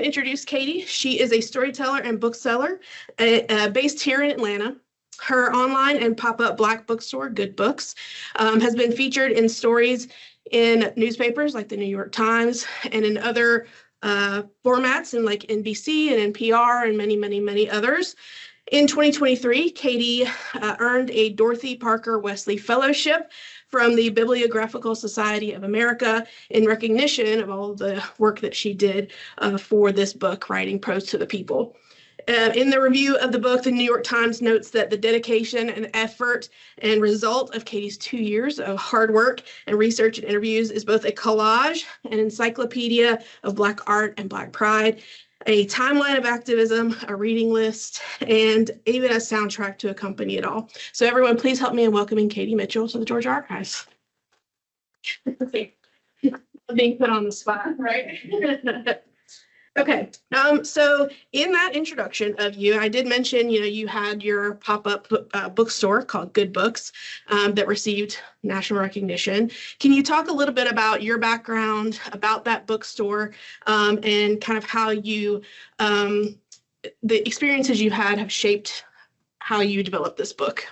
to introduce Katie. She is a storyteller and bookseller based here in Atlanta. Her online and pop-up Black bookstore, Good Books, has been featured in stories in newspapers like the New York Times and in other formats in like NBC and NPR and many, many, many others. In 2023, Katie earned a Dorothy Porter Wesley Fellowship from the Bibliographical Society of America in recognition of all the work that she did for this book, writing prose to the people. In the review of the book, the New York Times notes that the dedication and effort and result of Katie's 2 years of hard work and research and interviews is both a collage, an encyclopedia of Black art and Black pride, a timeline of activism, a reading list, and even a soundtrack to accompany it all. So everyone, please help me in welcoming Katie Mitchell to the Georgia Archives. Being put on the spot, right? Okay, so in that introduction of you, I did mention, you had your pop-up bookstore called Good Books that received national recognition. Can you talk a little bit about your background, about that bookstore, and kind of how you, the experiences you had have shaped how you developed this book?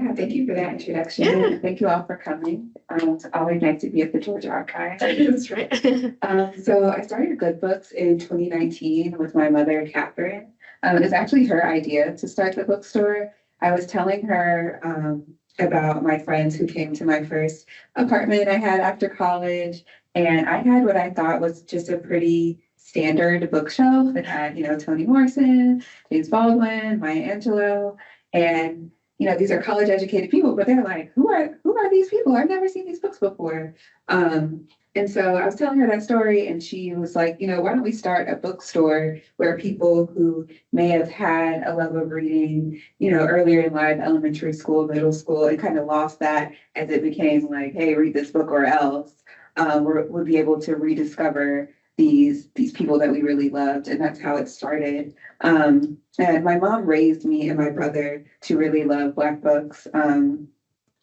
Yeah, thank you for that introduction. Yeah. Thank you all for coming. It's always nice to be at the Georgia Archives. That's right. So I started Good Books in 2019 with my mother, Catherine. It's actually her idea to start the bookstore. I was telling her about my friends who came to my first apartment I had after college, and I had what I thought was just a pretty standard bookshelf. It had, Toni Morrison, James Baldwin, Maya Angelou, and these are college educated people, but they're like, who are these people? I've never seen these books before. And so I was telling her that story, and she was like, why don't we start a bookstore where people who may have had a love of reading, earlier in life, elementary school, middle school, and kind of lost that as it became like, hey, read this book or else, would be able to rediscover these people that we really loved. And that's how it started. And my mom raised me and my brother to really love Black books.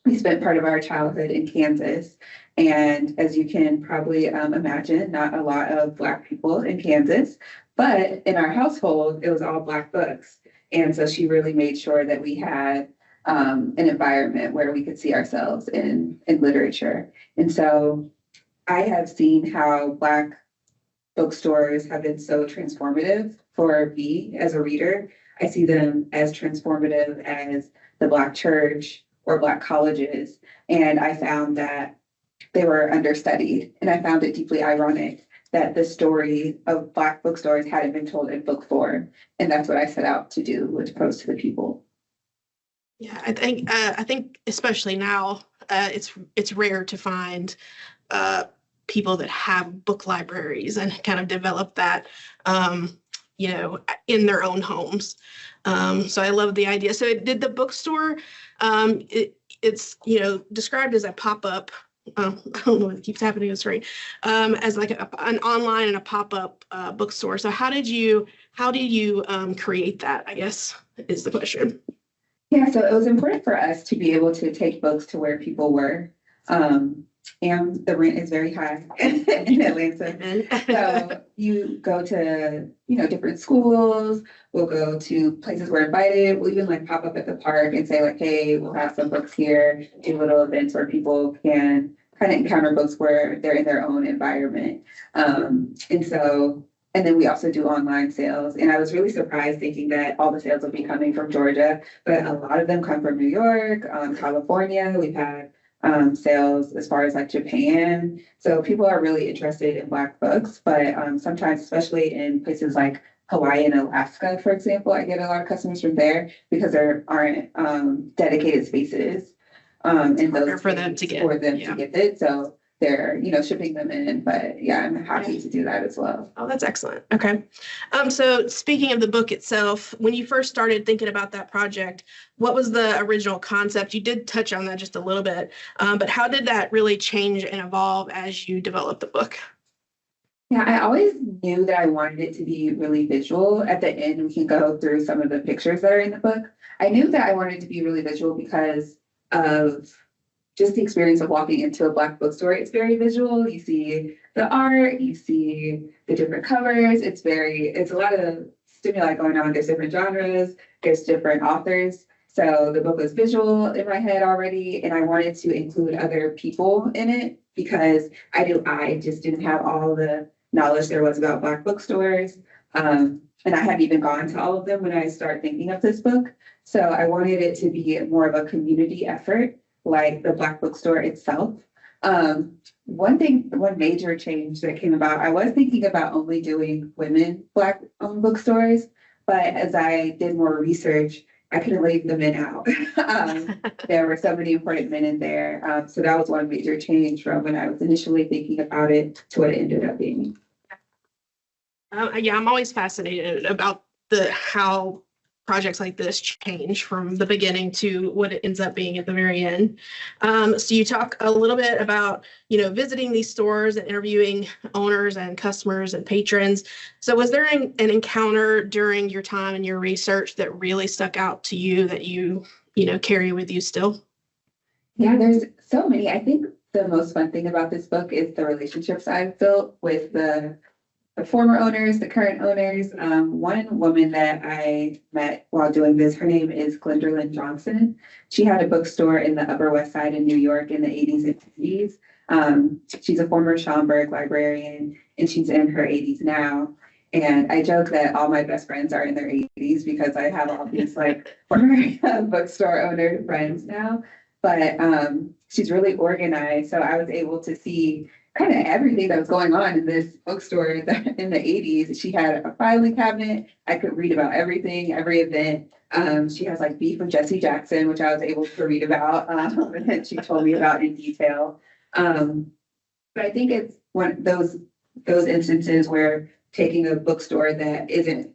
We spent part of our childhood in Kansas. And as you can probably imagine, not a lot of Black people in Kansas, but in our household, it was all Black books. And so she really made sure that we had an environment where we could see ourselves in literature. And so I have seen how Black bookstores have been so transformative for me as a reader. I see them as transformative as the Black church or Black colleges. And I found that they were understudied. And I found it deeply ironic that the story of Black bookstores hadn't been told in book form. And that's what I set out to do with Prose to the People. Yeah, I think especially now, it's rare to find people that have book libraries and kind of develop that, in their own homes. So I love the idea. So did the bookstore, it's, described as a pop-up, I don't know what keeps happening on the screen, as like an online and a pop-up bookstore. So how did you create that, I guess, is the question. Yeah, so it was important for us to be able to take books to where people were. And the rent is very high in Atlanta. So you go to, different schools, we'll go to places we're invited, we'll even pop up at the park and say hey, we'll have some books here, do little events where people can kind of encounter books where they're in their own environment. And then we also do online sales. And I was really surprised thinking that all the sales would be coming from Georgia, but a lot of them come from New York, California. We've had sales as far as Japan. So people are really interested in Black books, but sometimes, especially in places like Hawaii and Alaska, for example, I get a lot of customers from there because there aren't dedicated spaces in those for them to get it. So they're, shipping them in, but yeah, I'm happy to do that as well. Oh, that's excellent. Okay. So speaking of the book itself, when you first started thinking about that project, what was the original concept? You did touch on that just a little bit, but how did that really change and evolve as you developed the book? Yeah, I always knew that I wanted it to be really visual. At the end, we can go through some of the pictures that are in the book. I knew that I wanted it to be really visual because of just the experience of walking into a Black bookstore, it's very visual. You see the art, you see the different covers. It's a lot of stimuli going on. There's different genres, there's different authors. So the book was visual in my head already, and I wanted to include other people in it because I just didn't have all the knowledge there was about Black bookstores. And I hadn't even gone to all of them when I started thinking of this book. So I wanted it to be more of a community effort, like the Black bookstore itself. One major change that came about, I was thinking about only doing women Black-owned bookstores, but as I did more research, I couldn't leave the men out. There were so many important men in there. So that was one major change from when I was initially thinking about it to what it ended up being. Yeah, I'm always fascinated about how projects like this change from the beginning to what it ends up being at the very end. So you talk a little bit about, visiting these stores and interviewing owners and customers and patrons. So was there an encounter during your time and your research that really stuck out to you that you carry with you still? Yeah, there's so many. I think the most fun thing about this book is the relationships I've built with the former owners, the current owners. One woman that I met while doing this, her name is Glendorlyn Johnson. She had a bookstore in the Upper West Side in New York in the 80s and 90s. She's a former Schomburg librarian, and she's in her 80s now. And I joke that all my best friends are in their 80s because I have all these former bookstore owner friends now. But she's really organized, so I was able to see kind of everything that was going on in this bookstore in the 80s. She had a filing cabinet. I could read about everything, every event. She has beef with Jesse Jackson, which I was able to read about, and she told me about in detail. But I think it's one of those instances where taking a bookstore that isn't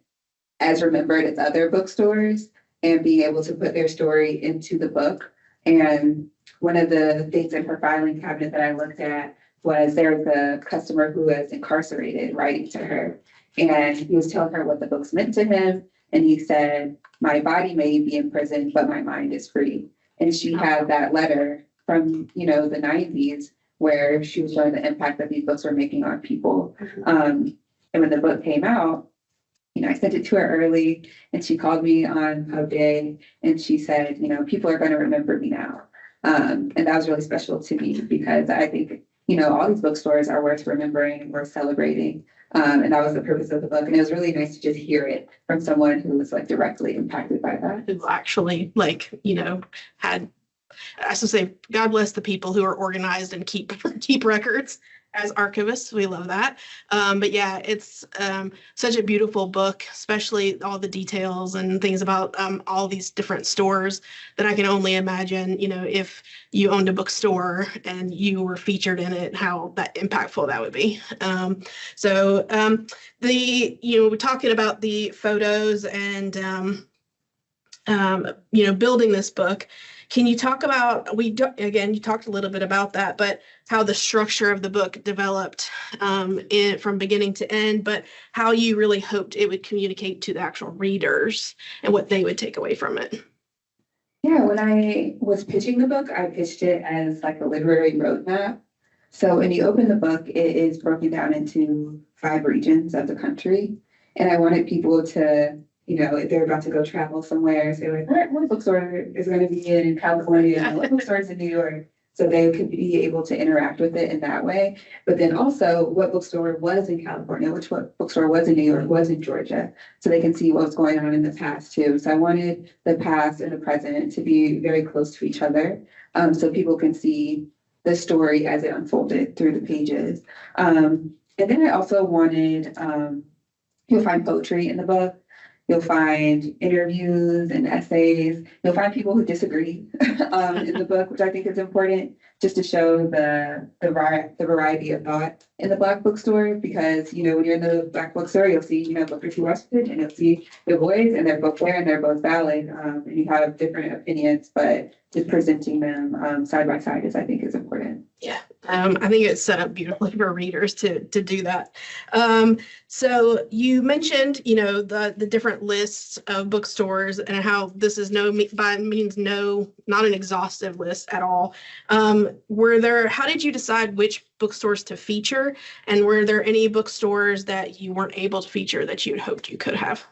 as remembered as other bookstores and being able to put their story into the book. And one of the things in her filing cabinet that I looked at was there was a customer who was incarcerated writing to her, and he was telling her what the books meant to him. And he said, "My body may be in prison, but my mind is free." And she had that letter from, the 90s where she was showing the impact that these books were making on people. And when the book came out, I sent it to her early, and she called me on Pub Day, and she said, people are going to remember me now. And that was really special to me because I think all these bookstores are worth remembering and worth celebrating. And that was the purpose of the book. And it was really nice to just hear it from someone who was directly impacted by that. Who actually had, I should say, God bless the people who are organized and keep records. As archivists, we love that. But yeah, it's such a beautiful book, especially all the details and things about all these different stores that I can only imagine, if you owned a bookstore and you were featured in it, how that impactful that would be. We're talking about the photos and, building this book. Can you talk about, you talked a little bit about that, but how the structure of the book developed from beginning to end, but how you really hoped it would communicate to the actual readers and what they would take away from it? Yeah, when I was pitching the book, I pitched it as a literary roadmap. So when you open the book, it is broken down into 5 regions of the country. And I wanted people to, if they're about to go travel somewhere, say what bookstore is going to be in California, what bookstore is in New York, so they could be able to interact with it in that way. But then also what bookstore was in California, what bookstore was in New York, was in Georgia, so they can see what's going on in the past too. So I wanted the past and the present to be very close to each other, so people can see the story as it unfolded through the pages. And then I also wanted, you'll find poetry in the book. You'll find interviews and essays. You'll find people who disagree in the book, which I think is important, just to show the variety of thought in the Black bookstore. Because when you're in the Black bookstore, you'll see Booker T. Washington, and you'll see Du Bois, and they're both there and they're both valid. And you have different opinions, but just presenting them side by side I think is important. Yeah, I think it's set up beautifully for readers to do that. So you mentioned, the different lists of bookstores and how this is by means not an exhaustive list at all. How did you decide which bookstores to feature? And were there any bookstores that you weren't able to feature that you had hoped you could have?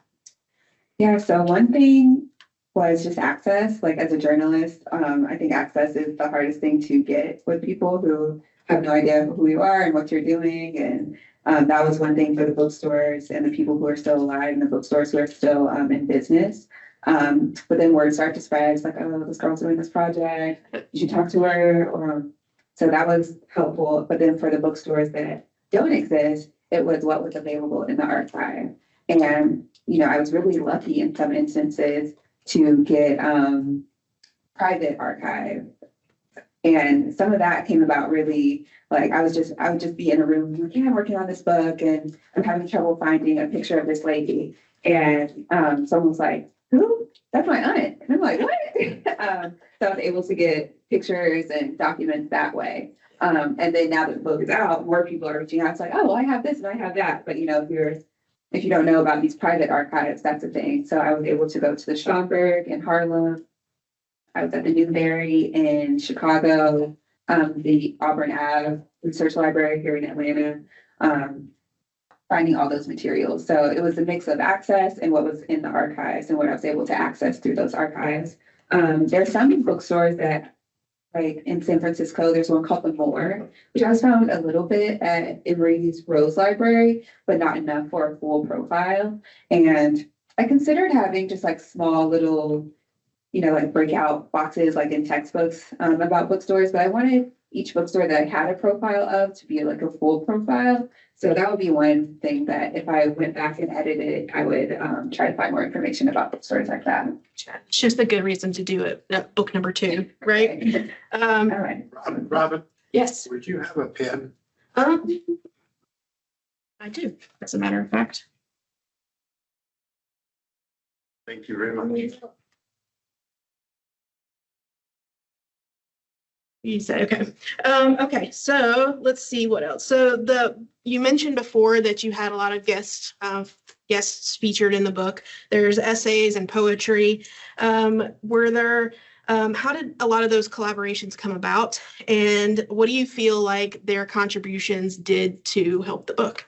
Yeah, so one thing was just access. Like as a journalist, I think access is the hardest thing to get with people who have no idea who you are and what you're doing. And that was one thing for the bookstores and the people who are still alive and the bookstores who are still in business. But then word started to spread. It's like, oh, this girl's doing this project. You should talk to her. So that was helpful. But then for the bookstores that don't exist, it was what was available in the archive. And, I was really lucky in some instances to get private archive. And some of that came about really, like, I would just be in a room, like, yeah, I'm working on this book and I'm having trouble finding a picture of this lady. And someone was like, who? That's my aunt. And I'm like, what? So I was able to get pictures and documents that way. And then now that the book is out, more people are reaching out. It's like, oh, well, I have this and I have that. But, if you don't know about these private archives, that's a thing. So I was able to go to the Schomburg in Harlem. I was at the Newberry in Chicago, the Auburn Ave Research Library here in Atlanta, finding all those materials. So it was a mix of access and what was in the archives and what I was able to access through those archives. There are some bookstores that, like in San Francisco, there's one called the Moore, which I was found a little bit at Emory's Rose Library, but not enough for a full profile. And I considered having just like small little, like breakout boxes like in textbooks about bookstores, but I wanted each bookstore that I had a profile of to be like a full profile. So that would be one thing that if I went back and edited, I would try to find more information about bookstores like that. It's just a good reason to do it. Book number 2, right? Okay. All right. Robin, Yes. would you have a pen? I do, as a matter of fact. Thank you very much. You say, okay. Okay, so let's see what else. So you mentioned before that you had a lot of guests featured in the book. There's essays and poetry. Were there, how did a lot of those collaborations come about? And what do you feel like their contributions did to help the book?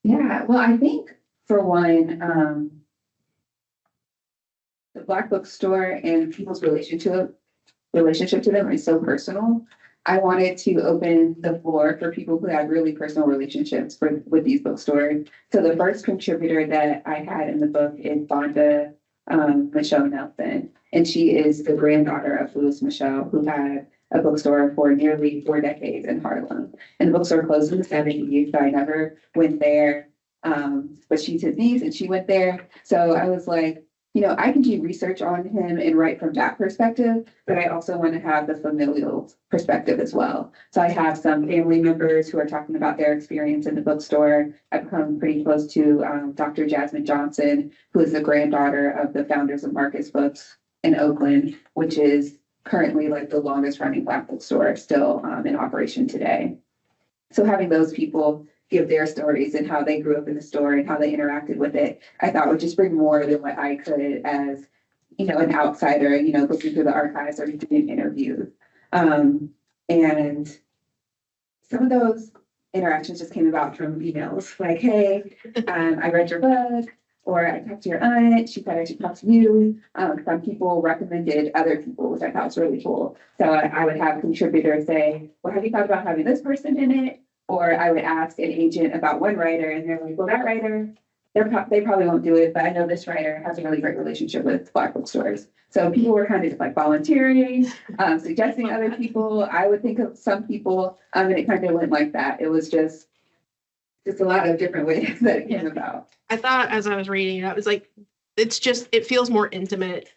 Yeah, well, I think for one, the Black bookstore and people's relationship to them is so personal. I wanted to open the floor for people who had really personal relationships with these bookstores. So the first contributor that I had in the book is 𝘊𝘬 Michelle Nelson. And she is the granddaughter of Louis Michelle, who had a bookstore for nearly 4 decades in Harlem. And the bookstore closed in the 70s, so I never went there. But she's his niece and she went there. So I was like, I can do research on him and write from that perspective, but I also want to have the familial perspective as well. So I have some family members who are talking about their experience in the bookstore. I've become pretty close to Dr. Jasmine Johnson, who is the granddaughter of the founders of Marcus Books in Oakland, which is currently like the longest running Black bookstore still in operation today. So having those people give their stories and how they grew up in the store and how they interacted with it, I thought would just bring more than what I could as, an outsider, looking through the archives or doing interviews. And some of those interactions just came about from emails like, hey, I read your book, or I talked to your aunt, she said I should talk to you. Some people recommended other people, which I thought was really cool. So I would have contributors say, well, have you thought about having this person in it? Or I would ask an agent about one writer and they're like, well, that writer, they probably won't do it, but I know this writer has a really great relationship with Black bookstores. So people were kind of just like volunteering, suggesting other people. I would think of some people, and it kind of went like that. It was just a lot of different ways that it came about. I thought as I was reading it, I was like, it feels more intimate,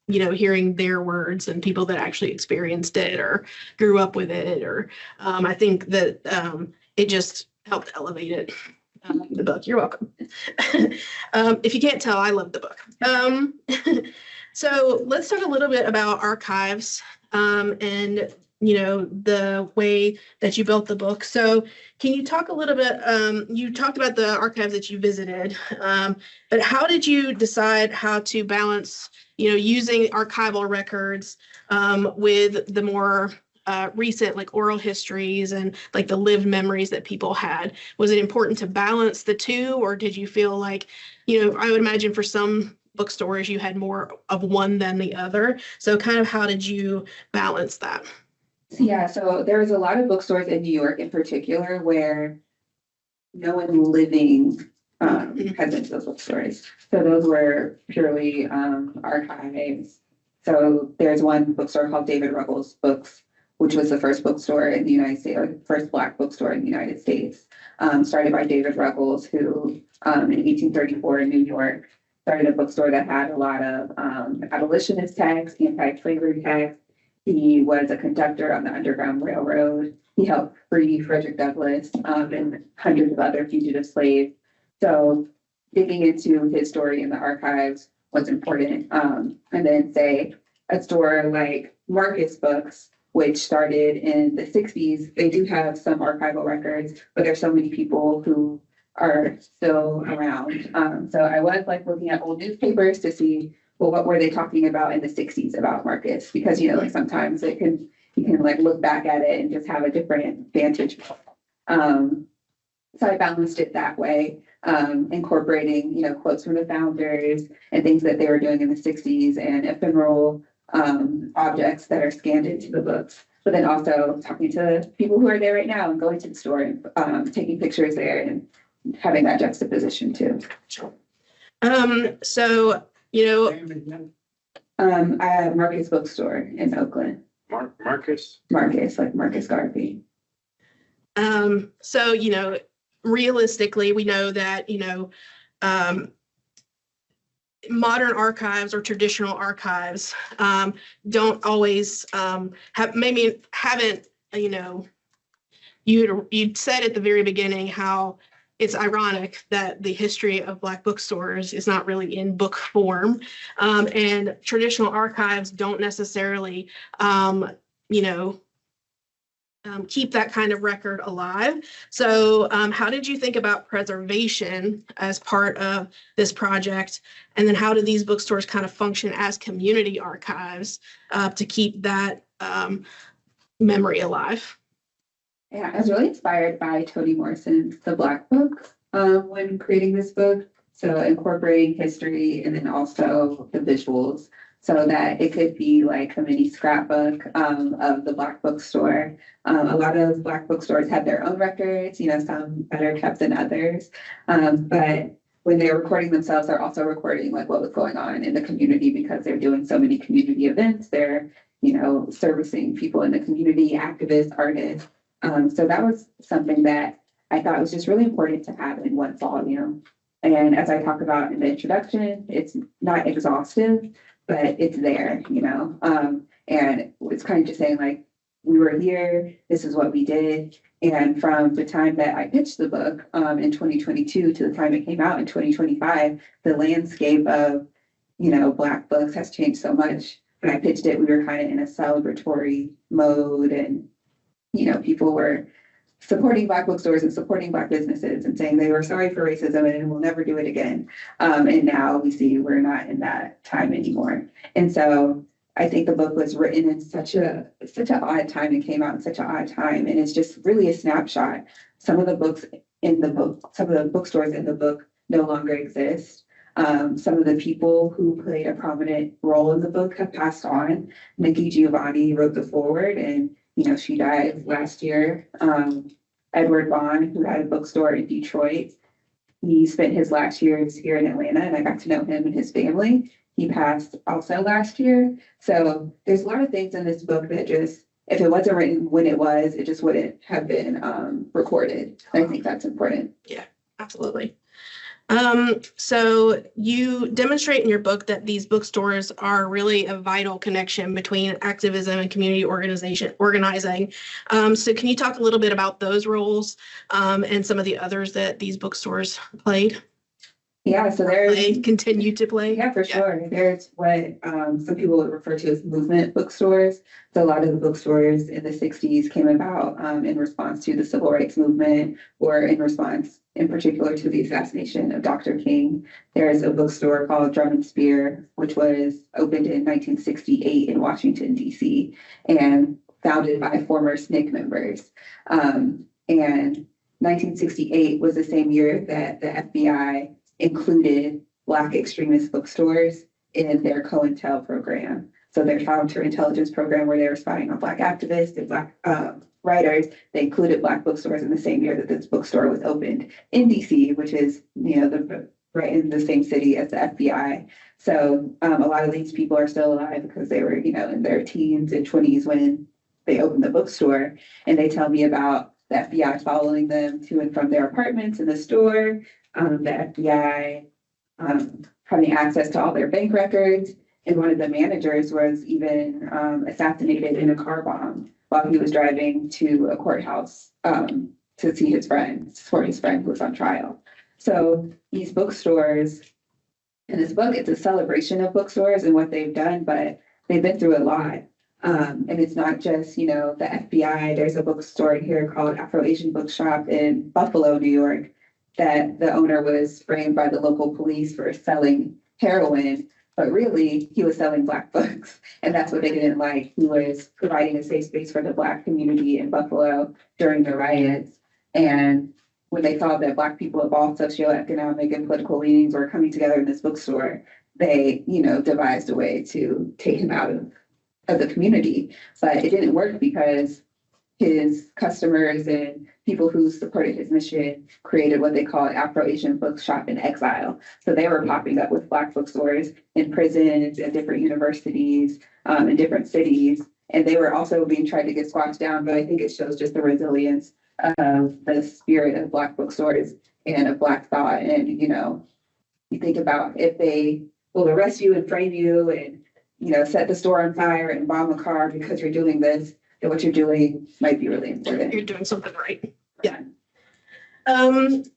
hearing their words and people that actually experienced it or grew up with it. Or I think that it just helped elevate it. The book. You're welcome. If you can't tell, I love the book. So let's talk a little bit about archives and the way that you built the book. So can you talk a little bit, you talked about the archives that you visited, but how did you decide how to balance, using archival records with the more recent like oral histories and like the lived memories that people had? Was it important to balance the two, or did you feel like, I would imagine for some bookstores you had more of one than the other. So kind of how did you balance that? Yeah, so there was a lot of bookstores in New York in particular where no one living had been to those bookstores. So those were purely archives. So there's one bookstore called David Ruggles Books, which was the first bookstore in the United States, or the first Black bookstore in the United States, started by David Ruggles, who in 1834 in New York started a bookstore that had a lot of abolitionist texts, anti-slavery texts. He was a conductor on the Underground Railroad. He helped free Frederick Douglass and hundreds of other fugitive slaves. So digging into his story in the archives was important. And then say a store like Marcus Books, which started in the 60s, they do have some archival records, but there's so many people who are still around. So I was like looking at old newspapers to see, well, what were they talking about in the 60s about Marcus? Because, like sometimes you can like look back at it and just have a different vantage point. So I balanced it that way, incorporating, quotes from the founders and things that they were doing in the 60s and ephemeral objects that are scanned into the books, but then also talking to people who are there right now and going to the store and taking pictures there and having that juxtaposition too. So, Marcus Bookstore in Oakland. Marcus? Marcus, like Marcus Garvey. So, realistically, we know that, modern archives or traditional archives don't always haven't, you'd said at the very beginning how it's ironic that the history of Black bookstores is not really in book form, and traditional archives don't necessarily, keep that kind of record alive. So how did you think about preservation as part of this project? And then how do these bookstores kind of function as community archives to keep that memory alive? Yeah, I was really inspired by Toni Morrison's The Black Book when creating this book. So incorporating history and then also the visuals so that it could be like a mini scrapbook of the Black bookstore. A lot of Black bookstores have their own records, some better kept than others. But when they're recording themselves, they're also recording like what was going on in the community because they're doing so many community events. They're, servicing people in the community, activists, artists. So that was something that I thought was just really important to have in one volume. And as I talk about in the introduction, it's not exhaustive, but it's there, and it's kind of just saying like, we were here, this is what we did. And from the time that I pitched the book in 2022 to the time it came out in 2025, the landscape of, Black books has changed so much. When I pitched it, we were kind of in a celebratory mode and, people were supporting Black bookstores and supporting Black businesses and saying they were sorry for racism and will never do it again. And now we see we're not in that time anymore. And so I think the book was written in such an odd time and came out in such an odd time. And it's just really a snapshot. Some of the books in the book, some of the bookstores in the book no longer exist. Some of the people who played a prominent role in the book have passed on. Nikki Giovanni wrote the foreword and she died last year. Edward Vaughn, who had a bookstore in Detroit, he spent his last years here in Atlanta, and I got to know him and his family. He passed also last year. So there's a lot of things in this book that just, if it wasn't written when it was, it just wouldn't have been recorded. And I think that's important. Yeah, absolutely. So you demonstrate in your book that these bookstores are really a vital connection between activism and community organizing. So can you talk a little bit about those roles and some of the others that these bookstores played? Yeah, so there's, continue to play. yeah, for sure. There's what some people would refer to as movement bookstores. So a lot of the bookstores in the 60s came about in response to the civil rights movement or in response in particular to the assassination of Dr. King. There's a bookstore called Drum and Spear, which was opened in 1968 in Washington, D.C. and founded by former SNCC members. And 1968 was the same year that the FBI included Black extremist bookstores in their COINTEL program. So their counterintelligence program where they were spying on Black activists and Black writers, they included Black bookstores in the same year that this bookstore was opened in DC, which is, right in the same city as the FBI. So a lot of these people are still alive because they were, in their teens and 20s when they opened the bookstore. And they tell me about the FBI following them to and from their apartments in the store, the FBI having access to all their bank records. And one of the managers was even assassinated in a car bomb while he was driving to a courthouse to see his friend, for his friend who was on trial. So these bookstores, in this book, it's a celebration of bookstores and what they've done, but they've been through a lot. And it's not just, the FBI. There's a bookstore here called Afro-Asian Bookshop in Buffalo, New York, that the owner was framed by the local police for selling heroin, but really he was selling Black books. And that's what they didn't like. He was providing a safe space for the Black community in Buffalo during the riots. And when they saw that Black people of all socioeconomic and political leanings were coming together in this bookstore, they, devised a way to take him out of the community. But it didn't work because his customers and people who supported his mission created what they called Afro-Asian Bookshop in Exile. So they were popping up with Black bookstores in prisons and different universities in different cities. And they were also being tried to get squashed down, but I think it shows just the resilience of the spirit of Black bookstores and of Black thought. And, you think about if they will arrest you and frame you and, set the store on fire and bomb a car because you're doing this, then what you're doing might be really important. You're doing something right. Yeah.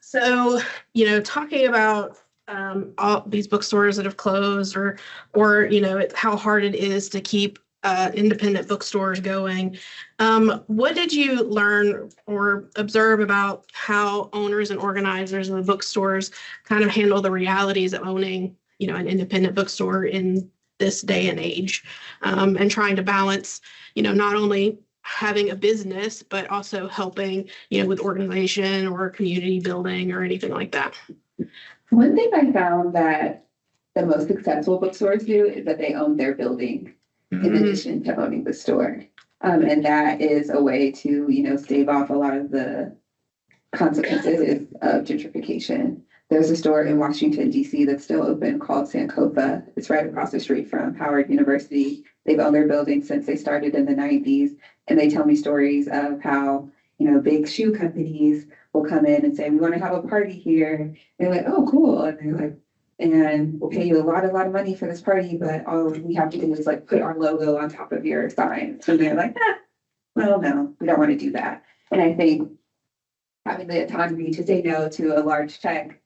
So, talking about all these bookstores that have closed or how hard it is to keep independent bookstores going. What did you learn or observe about how owners and organizers of the bookstores kind of handle the realities of owning, an independent bookstore in this day and age, and trying to balance, not only having a business, but also helping, with organization or community building or anything like that? One thing I found that the most successful bookstores do is that they own their building in addition to owning the store. And that is a way to, stave off a lot of the consequences of gentrification. There's a store in Washington, D.C. that's still open called Sankofa. It's right across the street from Howard University. They've owned their building since they started in the 90s. And they tell me stories of how, big shoe companies will come in and say, we want to have a party here. And they're like, oh, cool. And they're like, and we'll pay you a lot of money for this party, but all we have to do is put our logo on top of your sign. So they're like, well, no, we don't want to do that. And I think having the autonomy to say no to a large check,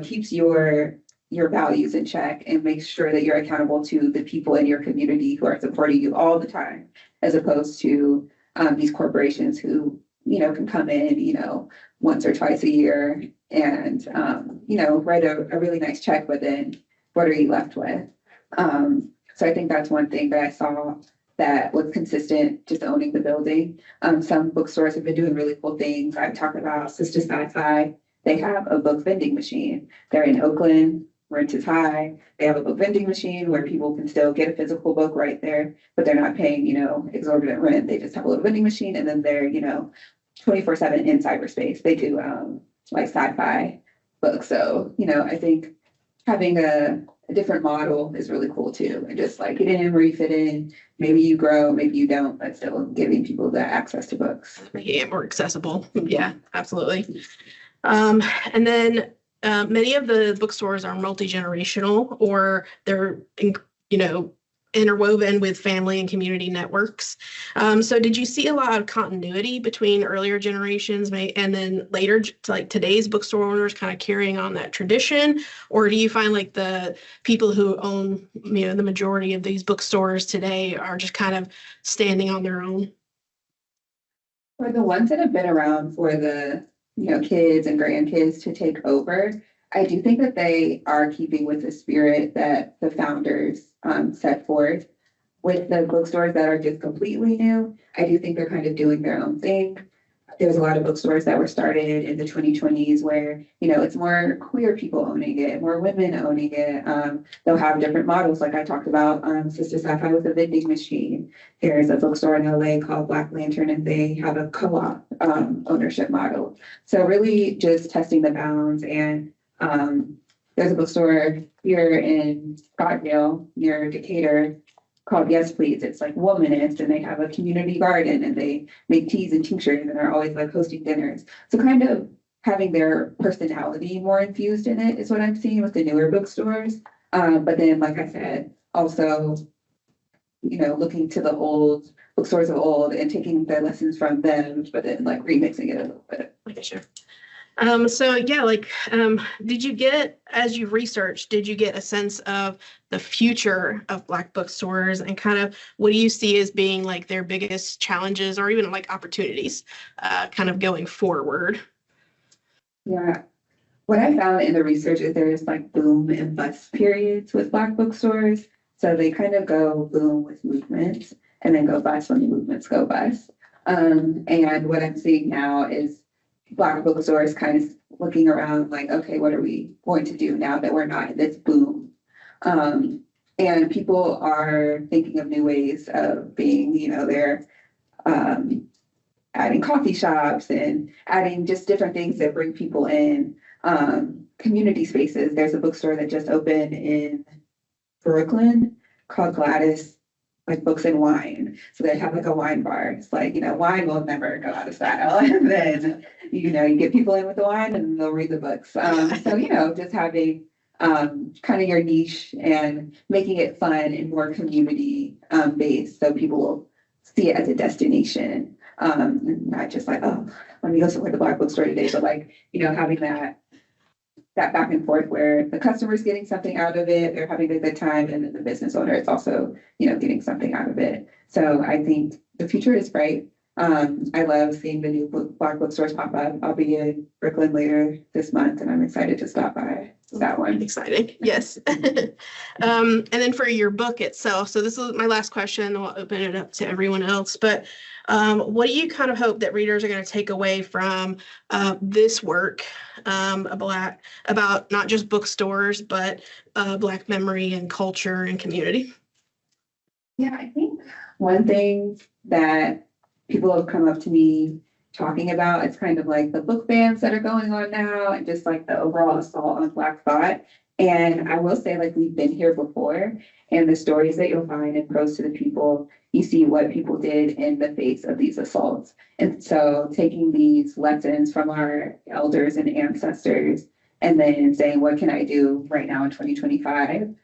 keeps your values in check and makes sure that you're accountable to the people in your community who are supporting you all the time, as opposed to these corporations who, can come in, once or twice a year and, write a really nice check, but then what are you left with? So I think that's one thing that I saw that was consistent, just owning the building. Some bookstores have been doing really cool things. I've talked about Sister Sci-Fi. They have a book vending machine. They're in Oakland, rent is high. They have a book vending machine where people can still get a physical book right there, but they're not paying, exorbitant rent. They just have a little vending machine and then they're, 24/7 in cyberspace. They do sci-fi books. So, I think having a different model is really cool too. And just get in where you fit in. Maybe you grow, maybe you don't, but still giving people the access to books. Making it more accessible. Yeah, absolutely. And then many of the bookstores are multi-generational, or they're, interwoven with family and community networks. So did you see a lot of continuity between earlier generations and then later, like today's bookstore owners kind of carrying on that tradition? Or do you find like the people who own, the majority of these bookstores today are just kind of standing on their own? For the ones that have been around for the, kids and grandkids to take over, I do think that they are keeping with the spirit that the founders set forth. With the bookstores that are just completely new, I do think they're kind of doing their own thing. There's a lot of bookstores that were started in the 2020s where, it's more queer people owning it, more women owning it. They'll have different models, like I talked about, Sister Sapphire with a vending machine. There's a bookstore in LA called Black Lantern, and they have a co-op ownership model. So really just testing the bounds. And there's a bookstore here in Scottsdale near Decatur called Yes Please. It's like womanist, and they have a community garden, and they make teas and tinctures, and are always like hosting dinners. So kind of having their personality more infused in it is what I'm seeing with the newer bookstores. But then, like I said, also, looking to the old bookstores of old and taking the lessons from them, but then like remixing it a little bit. Okay, sure. So yeah, did you get, as you've researched, did you get a sense of the future of Black bookstores and kind of what do you see as being like their biggest challenges or even like opportunities kind of going forward? Yeah. What I found in the research is there's like boom and bust periods with Black bookstores. So they kind of go boom with movements and then go bust when the movements go bust. And what I'm seeing now is Black bookstores kind of looking around like, okay, what are we going to do now that we're not in this boom? And people are thinking of new ways of being, they're adding coffee shops and adding just different things that bring people in. Community spaces. There's a bookstore that just opened in Brooklyn called Gladys, like Books and Wine. So they have like a wine bar. It's like, wine will never go out of style. And then, you get people in with the wine and they'll read the books. So, just having kind of your niche and making it fun and more community based. So people will see it as a destination. Not just like, oh, let me go somewhere to the Black bookstore today, but like, having that back and forth where the customer's getting something out of it, they're having a good time, and then the business owner is also, getting something out of it. So I think the future is bright. I love seeing the new Black bookstores pop up. I'll be in Brooklyn later this month, and I'm excited to stop by that one. Exciting, yes. And then for your book itself, so this is my last question, and we'll open it up to everyone else. But what do you kind of hope that readers are going to take away from this work about not just bookstores, but Black memory and culture and community? Yeah, I think one thing that people have come up to me talking about, it's kind of like the book bans that are going on now and just like the overall assault on Black thought. And I will say, like, we've been here before, and the stories that you'll find in Prose to the People, you see what people did in the face of these assaults. And so taking these lessons from our elders and ancestors and then saying, what can I do right now in 2025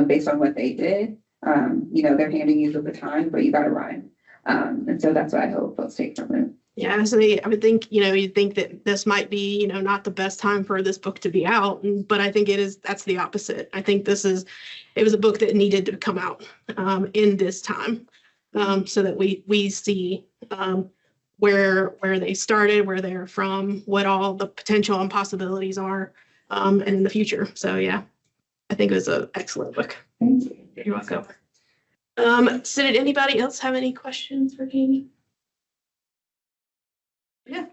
based on what they did? They're handing you the baton, but you got to run. And so that's what I hope folks take from it. Yeah, so I would think, you'd think that this might be, not the best time for this book to be out, but I think that's the opposite. I think it was a book that needed to come out in this time so that we see where they started, where they're from, what all the potential and possibilities are and in the future. So yeah, I think it was an excellent book. Thank you. You're welcome. So did anybody else have any questions for Katie? Yeah.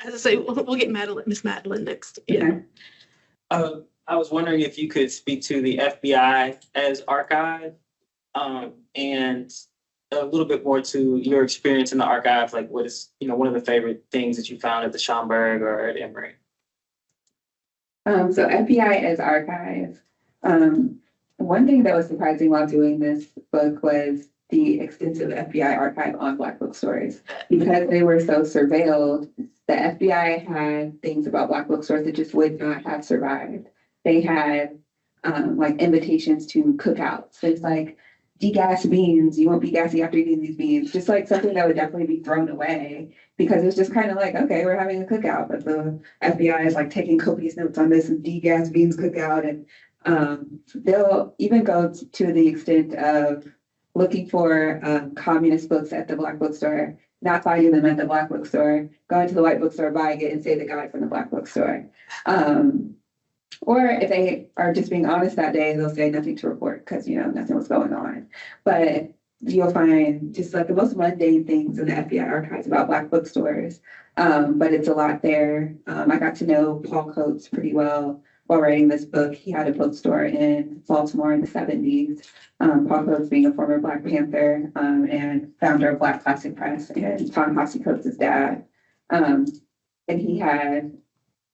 As I say, we'll get Miss Madeline next. Yeah. I was wondering if you could speak to the FBI as archive and a little bit more to your experience in the archive. Like, what is, one of the favorite things that you found at the Schomburg or at Emory? So FBI as archive. One thing that was surprising while doing this book was the extensive FBI archive on Black bookstores. Because they were so surveilled, the FBI had things about Black bookstores that just would not have survived. They had like invitations to cookouts. It's like degas beans, you won't be gassy after eating these beans. Just like something that would definitely be thrown away because it's just kind of like, okay, we're having a cookout, but the FBI is like taking copious notes on this degas beans cookout. And they'll even go to the extent of looking for communist books at the Black bookstore, not finding them at the Black bookstore, going to the white bookstore, buying it, and say they got it from the Black bookstore. Or if they are just being honest that day, they'll say nothing to report because, you know, nothing was going on. But you'll find just like the most mundane things in the FBI archives about Black bookstores. But it's a lot there. I got to know Paul Coates pretty well while writing this book. He had a bookstore in Baltimore in the 70s. Paul Coates being a former Black Panther and founder of Black Classic Press and Ta-Nehisi Coates' dad. And he had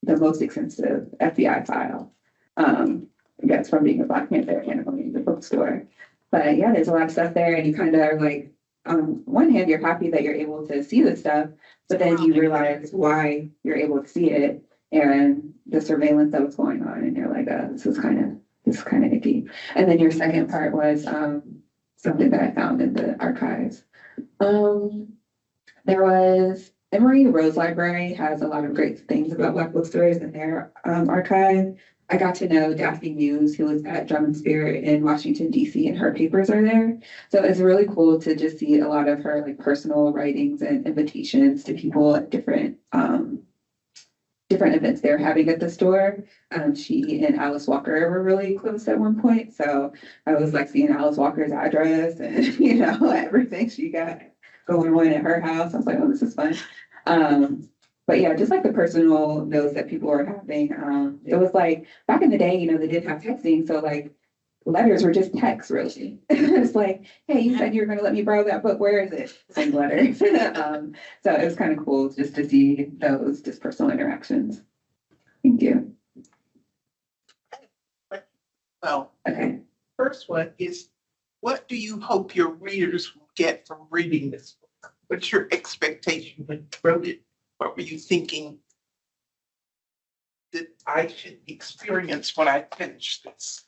the most extensive FBI file. I guess from being a Black Panther and owning the bookstore. But yeah, there's a lot of stuff there, and you kind of are like, on one hand, you're happy that you're able to see this stuff, but then you realize why you're able to see it and the surveillance that was going on, and you're like, this is kind of icky. And then your second part was something that I found in the archives. There was Emory Rose Library has a lot of great things about Black bookstores in their archive. I got to know Daphne Muse, who was at Drum and Spirit in Washington, D.C., and her papers are there. So it's really cool to just see a lot of her like personal writings and invitations to people at different events they're having at the store. She and Alice Walker were really close at one point. So I was like seeing Alice Walker's address and, you know, everything she got going on at her house. I was like, oh, this is fun. But yeah, just like the personal notes that people were having. It was like back in the day, you know, they didn't have texting. So like letters were just texts, really. It's like, hey, you said you were going to let me borrow that book. Where is it? Same letter. So it was kind of cool just to see those just personal interactions. Thank you. Well, Okay. first one is, what do you hope your readers will get from reading this book? What's your expectation when you wrote it? What were you thinking that I should experience when I finish this?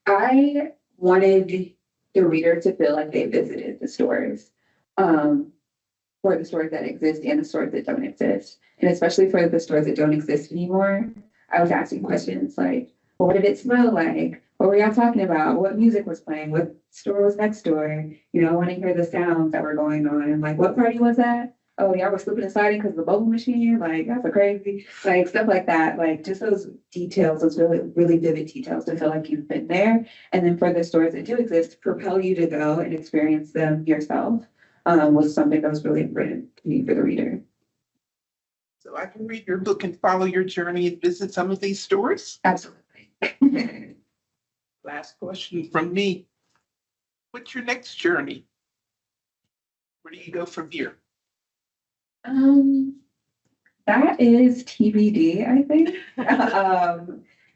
I wanted the reader to feel like they visited the stores, for the stores that exist and the stores that don't exist. And especially for the stores that don't exist anymore, I was asking questions like, well, what did it smell like? What were y'all talking about? What music was playing? What store was next door? You know, I want to hear the sounds that were going on. Like, what party was that? Oh, y'all were slipping and sliding because of the bubble machine? Like, that's a crazy, like stuff like that. Like just those details, those really, really vivid details to feel like you've been there. And then for the stores that do exist, propel you to go and experience them yourself was something that was really important to me for the reader. So I can read your book and follow your journey and visit some of these stores? Absolutely. Last question from me. What's your next journey? Where do you go from here? That is TBD, I think. I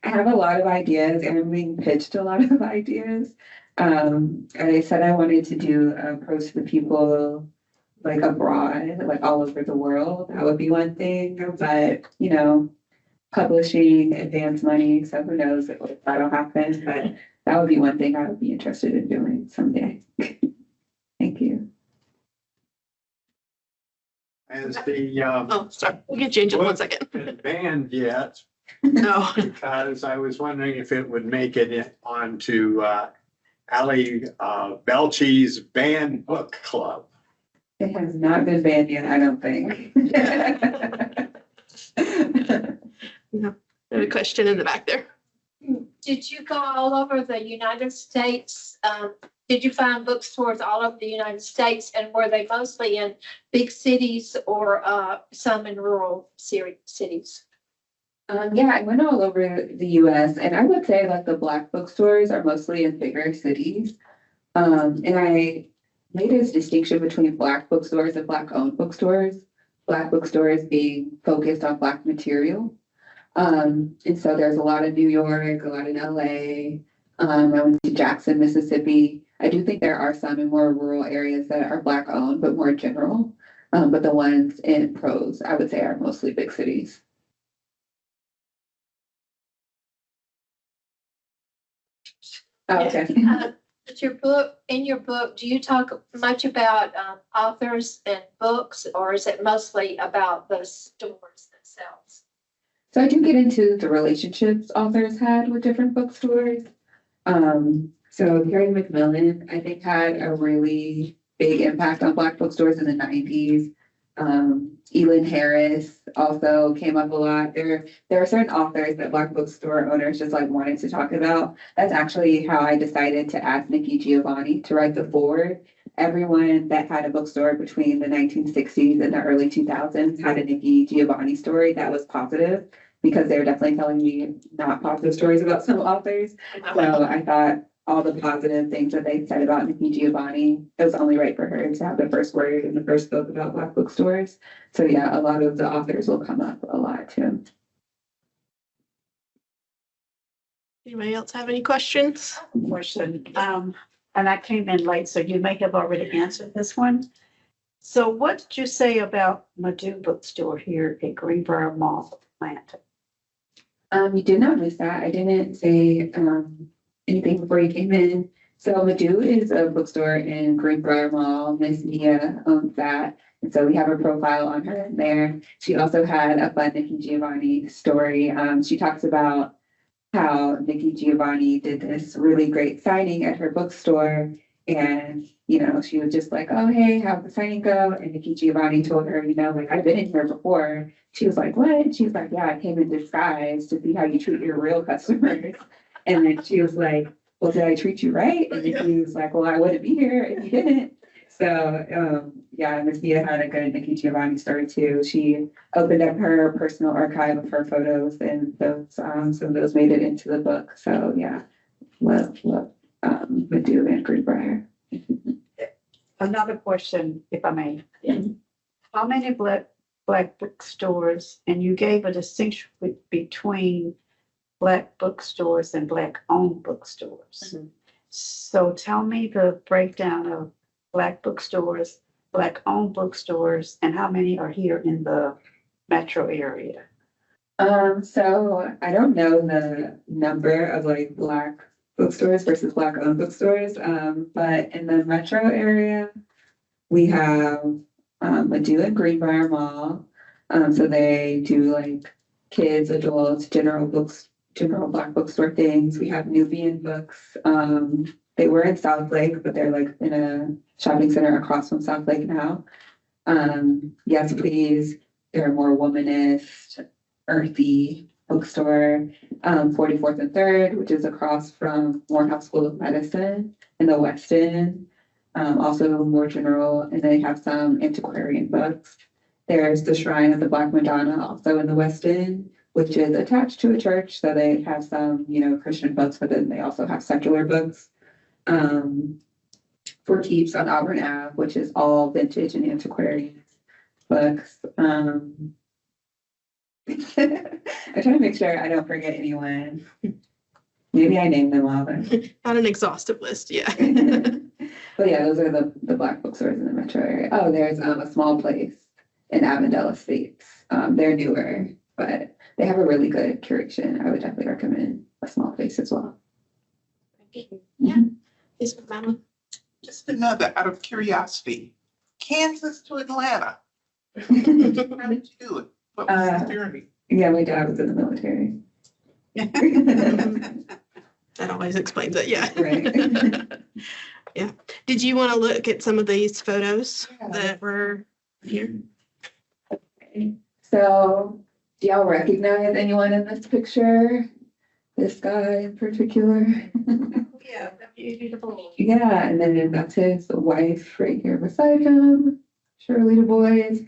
have a lot of ideas and I'm being pitched a lot of ideas. I said I wanted to do approach the people like abroad, like all over the world. That would be one thing, but you know, publishing, advance money, so who knows if that'll happen, but that would be one thing I would be interested in doing someday. Thank you. As the Oh, sorry. We'll get you in just 1 second. wasn't banned yet, No. because I was wondering if it would make it onto Ali Belchi's banned book club. It has not been banned yet, I don't think. There's a question in the back there. Did you go all over the United States? Did you find bookstores all over the United States, and were they mostly in big cities or some in rural cities? Yeah, I went all over the US, and I would say like the Black bookstores are mostly in bigger cities. And I made a distinction between Black bookstores and Black owned bookstores. Black bookstores being focused on Black material. And so there's a lot of New York, a lot in LA. I went to Jackson, Mississippi. I do think there are some in more rural areas that are Black owned, but more general. But the ones in prose, I would say, are mostly big cities. Oh, okay. But in your book, do you talk much about authors and books, or is it mostly about the stores themselves? So I do get into the relationships authors had with different bookstores. So Terry McMillan, I think, had a really big impact on Black bookstores in the 90s. Elin Harris also came up a lot. There are certain authors that Black bookstore owners just like wanted to talk about. That's actually how I decided to ask 𝘗𝘰𝘴𝘦 to write the foreword. Everyone that had a bookstore between the 1960s and the early 2000s had a 𝘗𝘰𝘴𝘦 story that was positive, because they were definitely telling me not positive stories about some authors. So I thought all the positive things that they said about 𝘗𝘰𝘴𝘦, it was only right for her to have the first word in the first book about Black bookstores. So yeah, a lot of the authors will come up a lot too. Anybody else have any questions? Question, and I came in late, so you may have already answered this one. So what did you say about 𝘗𝘐 bookstore here at Greenbrier Mall, Atlanta? You did not miss that. I didn't say anything before you came in. So 𝘗𝘐 is a bookstore in Greenbrier Mall. Miss Mia owns that. And so we have a profile on her in there. She also had a fun 𝘗𝘰𝘴𝘦 story. She talks about how 𝘗𝘰𝘴𝘦 did this really great signing at her bookstore. And, you know, she was just like, oh, hey, how'd the signing go? And 𝘗𝘰𝘴𝘦 told her, you know, like, I've been in here before. She was like, what? She was like, yeah, I came in disguise to see how you treat your real customers. And then she was like, well, did I treat you right? And he was like, well, I wouldn't be here if you didn't. So, yeah, Miss Mia had a good 𝘗𝘰𝘴𝘦 story too. She opened up her personal archive of her photos, and those, some of those made it into the book. So, yeah, love 𝘗𝘰 and Greenbrier. Another question, if I may. How many black bookstores, and you gave a distinction between Black bookstores and Black-owned bookstores. So tell me the breakdown of Black bookstores, Black-owned bookstores, and how many are here in the metro area? So I don't know the number of like Black bookstores versus Black-owned bookstores, but in the metro area, we have 𝘗𝘰 and Greenbrier Mall. So they do like kids, adults, general Black bookstore things. We have Nubian Books. They were in South Lake, but they're like in a shopping center across from South Lake now. Yes, Please. They're more womanist, earthy bookstore. 44th and 3rd, which is across from Morehouse School of Medicine in the West End. Also more general, and they have some antiquarian books. There's the Shrine of the Black Madonna, also in the West End, which is attached to a church. So they have some, you know, Christian books, but then they also have secular books. For Keeps on Auburn Ave, which is all vintage and antiquarian books. I'm trying to make sure I don't forget anyone. Maybe I named them all, but Not an exhaustive list, yeah. but yeah, those are the Black bookstores in the metro area. Oh, there's a small place in Avondale Estates. They're newer, but they have a really good curation. I would definitely recommend a small place as well. Yeah. Yes, Madeline. Just another, out of curiosity, Kansas to Atlanta. How did you do it? What was the journey? Yeah, my dad was in the military. That always explains it, yeah. Right. Yeah. Did you want to look at some of these photos Yeah. that were here? So, do y'all recognize anyone in this picture? This guy in particular? Yeah, the beauty of the Lord. Yeah, and then that's his wife right here beside him, Shirley Du Bois.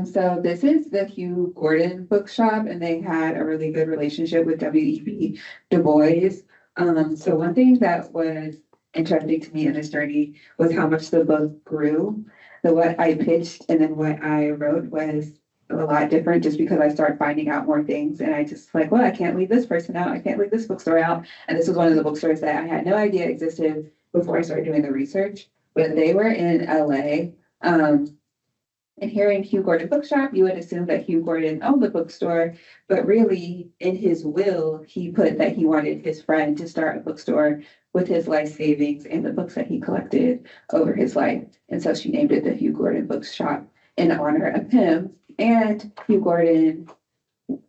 So this is the Hugh Gordon bookshop, and they had a really good relationship with W.E.B. Du Bois. So one thing that was interesting to me in this journey was how much the book grew. So what I pitched and then what I wrote was a lot different, just because I started finding out more things, and I just like, well, I can't leave this person out. I can't leave this bookstore out. And this was one of the bookstores that I had no idea existed before I started doing the research, but they were in LA. And hearing Hugh Gordon Bookshop, you would assume that Hugh Gordon owned the bookstore, but really in his will, he put that he wanted his friend to start a bookstore with his life savings and the books that he collected over his life. And so she named it the Hugh Gordon Bookshop in honor of him. And Hugh Gordon,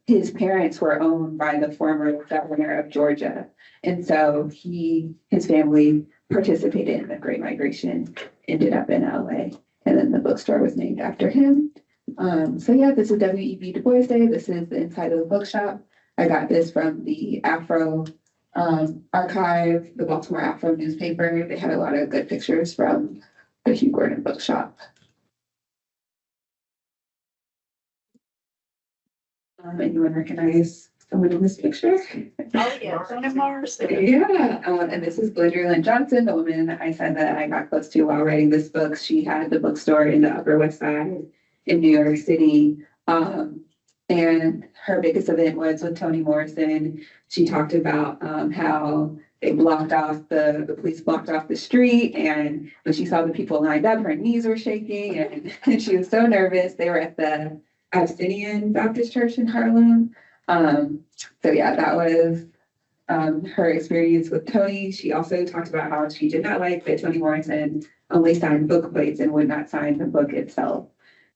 his parents were owned by the former governor of Georgia. And so his family participated in the Great Migration, ended up in LA. And then the bookstore was named after him. So yeah, this is W.E.B. Du Bois Day. This is the inside of the bookshop. I got this from the Afro archive, the Baltimore Afro newspaper. They had a lot of good pictures from the Hugh Gordon bookshop. Anyone recognize someone in this picture? Oh, yeah. Toni Morrison. Yeah, and this is Glenn Johnson, the woman I said that I got close to while writing this book. She had the bookstore in the Upper West Side in New York City. And her biggest event was with Toni Morrison. She talked about how they blocked off the police blocked off the street, and when she saw the people lined up, her knees were shaking, and she was so nervous. They were at the Abyssinian Baptist Church in Harlem. So yeah, that was her experience with Toni. She also talked about how she did not like that Toni Morrison only signed book plates and would not sign the book itself.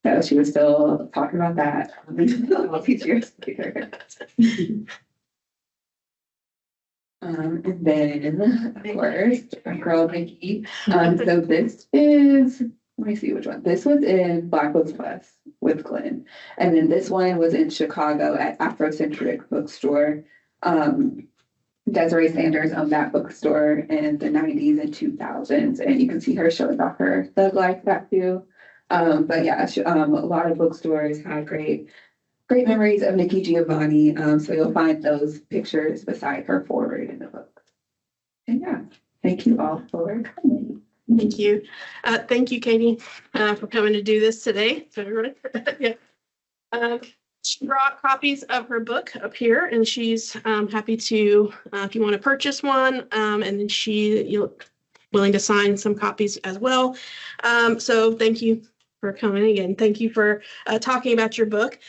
So she was still talking about that all these years later. And then, of course, our girl Nikki. So this is, let me see which one. This was in Black Books Plus with Glenn. And then this one was in Chicago at Afrocentric Bookstore. Desiree Sanders owned that bookstore in the 90s and 2000s. And you can see her showing off her Thug Life tattoo. But yeah, a lot of bookstores had great memories of Nikki Giovanni. So you'll find those pictures beside her forward in the book. And yeah, thank you all for coming. Thank you. Thank you, Katie, for coming to do this today. So everyone, yeah. She brought copies of her book up here, and she's happy to, if you want to purchase one, and then you're willing to sign some copies as well. So thank you for coming again. Thank you for talking about your book.